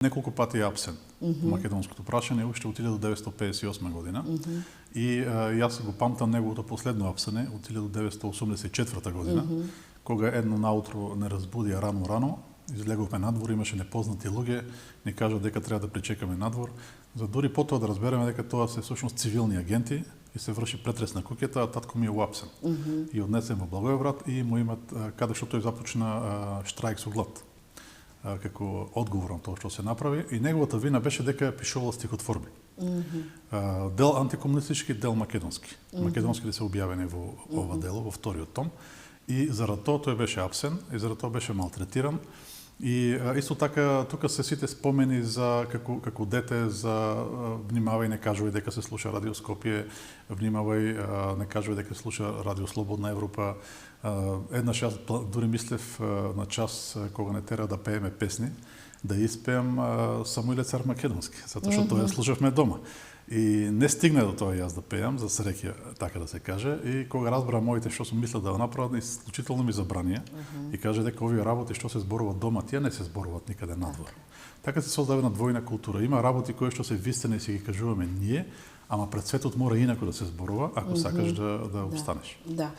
Неколку пати е апсен македонското прашање уште од 1958 година. И јас го памтам неговото последно апсене од 1984 година, кога едно наутро не разбудија рано, излеговме надвор, имаше непознати луѓе, ни кажа дека треба да причекаме надвор, за дури потоа да разбереме дека тоа се всушност цивилни агенти и се врши претрес на куќата, а татко ми е уапсен. И однесен во Благоевград и му имат каде што тој започна штрајк со глад како одговор на тоа што се направи, и неговата вина беше дека пишувал стихотворби. Дел антикомунистички, дел македонски. Македонските се објавени во ова дело, во вториот том, и зарад тоа тој беше апсен, и зарад тоа беше малтретиран. И исто така тука се сите спомени за како дете за внимавај, не кажувај дека се слуша Радио Скопје, внимавај, не кажувај дека се слуша Радио Слободна Европа. Еднаш јас дури мислев на час кога не тера да пееме песни, да испеам Самуиле цар македонски, затоа што тоа ја слушавме дома. И не стигна до тоа јас да пеам, за среќа, така да се каже, и кога разбра моите што сум мислел да го направат, исклучително ми забранија и каже дека овие работи што се зборуваат дома, тие не се зборуваат никаде надвор. Така се создава една двојна култура. Има работи кои што се вистина и си ги кажуваме ние, ама пред светот мора инаку да се зборува ако сакаш да обстанеш. Да.